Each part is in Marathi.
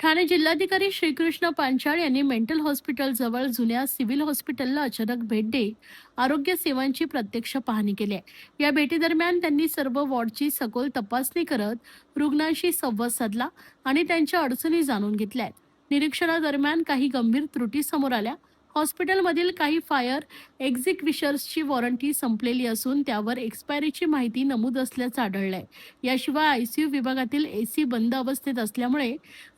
ठाणे जिल्हाधिकारी श्रीकृष्ण पांचाळ यांनी मेंटल हॉस्पिटल जवळ जुन्या सिव्हिल हॉस्पिटलला अचानक भेट देत आरोग्य सेवांची प्रत्यक्ष पाहणी केली आहे। या भेटीदरम्यान त्यांनी सर्व वॉर्डची सखोल तपासणी करत रुग्णांशी संवाद साधला आणि त्यांच्या अडचणी जाणून घेतल्या। निरीक्षणादरम्यान काही गंभीर त्रुटी समोर आल्या। हॉस्पिटलमधील काही फायर एक्झिक्युशर्सची वॉरंटी संपलेली असून त्यावर एक्सपायरीची माहिती नमूद असल्याचं आढळलंय। याशिवाय आयसीयू विभागातील एसी बंद अवस्थेत असल्यामुळे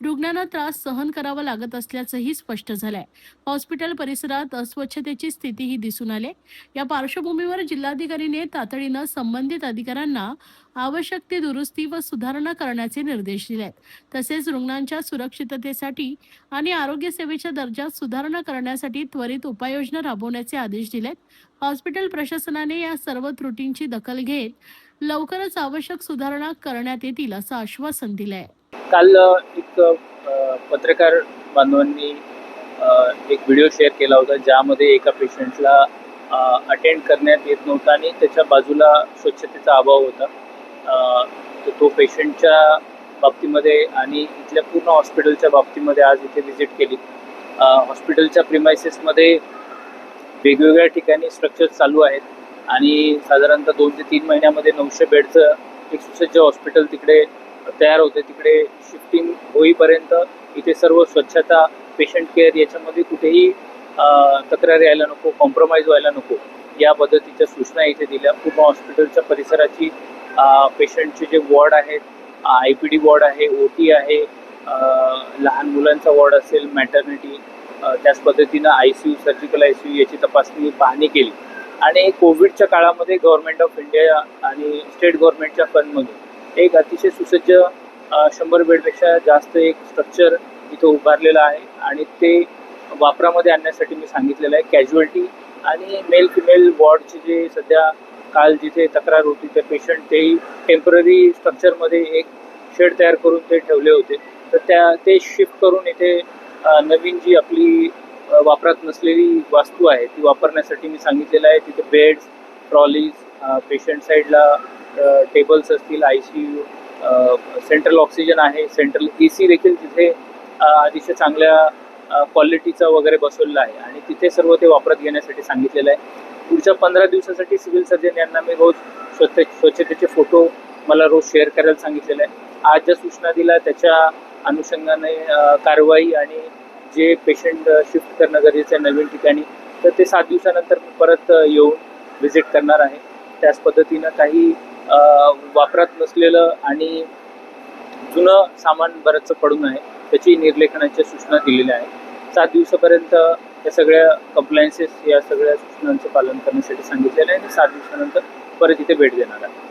रुग्णांना त्रास सहन करावा लागत असल्याचंही स्पष्ट झालंय। हॉस्पिटल परिसरात अस्वच्छतेची स्थितीही दिसून आली। या पार्श्वभूमीवर जिल्हाधिकारीने तातडीनं संबंधित अधिकाऱ्यांना आवश्यक ती दुरुस्ती व सुधारणा करण्याचे निर्देश दिलेत। तसेच रुग्णांच्या सुरक्षिततेसाठी आणि आरोग्य सेवेच्या दर्जात सुधारणा करण्यासाठी त्वरित उपाययोजना राबवण्याचे आदेश दिलेत। हॉस्पिटल प्रशासनाने या सर्व त्रुटींची दखल घेत लवकरच आवश्यक सुधारणा करण्यात येतील असं आश्वासन दिलंय। काल एक पत्रकार बांधवांनी एक व्हिडिओ शेअर केला होता, ज्यामध्ये एका पेशंटला अटेंड करण्यात येत नव्हता आणि त्याच्या बाजूला स्वच्छतेचा अभाव होता। तर तो पेशंटच्या बाबतीमध्ये आणि इथल्या पूर्ण हॉस्पिटलच्या बाबतीमध्ये आज इथे व्हिजिट केली। हॉस्पिटलच्या प्रिमायसेसमध्ये वेगवेगळ्या ठिकाणी स्ट्रक्चर्स चालू आहेत आणि साधारणतः 2 ते 3 महिन्यामध्ये 900 बेडचं एक सुसज्ज हॉस्पिटल तिकडे तयार होते। तिकडे शिफ्टिंग होईपर्यंत इथे सर्व स्वच्छता, पेशंट केअर याच्यामध्ये कुठेही तक्रार यायला नको, कॉम्प्रोमाइज व्हायला नको, या पद्धतीच्या सूचना इथे दिल्या। पूर्ण हॉस्पिटलच्या परिसराची पेशंटचे जे वॉर्ड आहेत, IPD वॉर्ड आहे, OT आहे, लहान मुलांचा वॉर्ड असेल, मॅटर्निटी, त्याच पद्धतीनं ICU, सर्जिकल ICU याची तपासणी, पाहणी केली। आणि कोविडच्या काळामध्ये गव्हर्नमेंट ऑफ इंडिया आणि स्टेट गव्हर्नमेंटच्या फंडमधून एक अतिशय सुसज्ज 100 बेडपेक्षा जास्त एक स्ट्रक्चर इथं उभारलेलं आहे आणि ते वापरामध्ये आणण्यासाठी मी सांगितलेलं आहे। कॅज्युअल्टी आणि मेल फिमेल वॉर्डचे जे सध्या काल जिथे तक्रार होती ते पेशंट तेही टेम्पररी स्ट्रक्चरमध्ये एक शेड तयार करून ते ठेवले होते, तर ते शिफ्ट करून इथे नवीन जी आपली वापरात नसलेली वास्तू आहे ती वापरण्यासाठी मी सांगितलेलं आहे। तिथे बेड्स, ट्रॉलीज, पेशंट साईडला टेबल्स असतील, ICU, सेंट्रल ऑक्सिजन आहे, सेंट्रल AC देखील तिथे अतिशय चांगल्या क्वालिटीचा वगैरे बसवलेला आहे आणि तिथे सर्व ते वापरात घेण्यासाठी सांगितलेलं आहे। पुढच्या 15 दिवसासाठी सिव्हिल सर्जन यांना मी रोज स्वच्छतेचे फोटो मला रोज शेअर करायला सांगितलेलं आहे। आज ज्या सूचना दिल्या त्याच्या अनुषंगाने कारवाई आणि जे पेशंट शिफ्ट करणं गरजेचं आहे नवीन ठिकाणी, तर ते 7 दिवसानंतर मी परत येऊन व्हिजिट करणार आहे। त्याच पद्धतीनं काही वापरात नसलेलं आणि जुनं सामान बरंचसं पडून आहे त्याची निर्लेखनाच्या सूचना दिलेल्या आहेत। 7 दिवसापर्यंत या सगळ्या कंप्लायन्सेस, या सगळ्या सूचनांचं पालन करण्यासाठी सांगितलेलं आहे आणि 7 दिवसानंतर परत इथे भेट देणार आहे।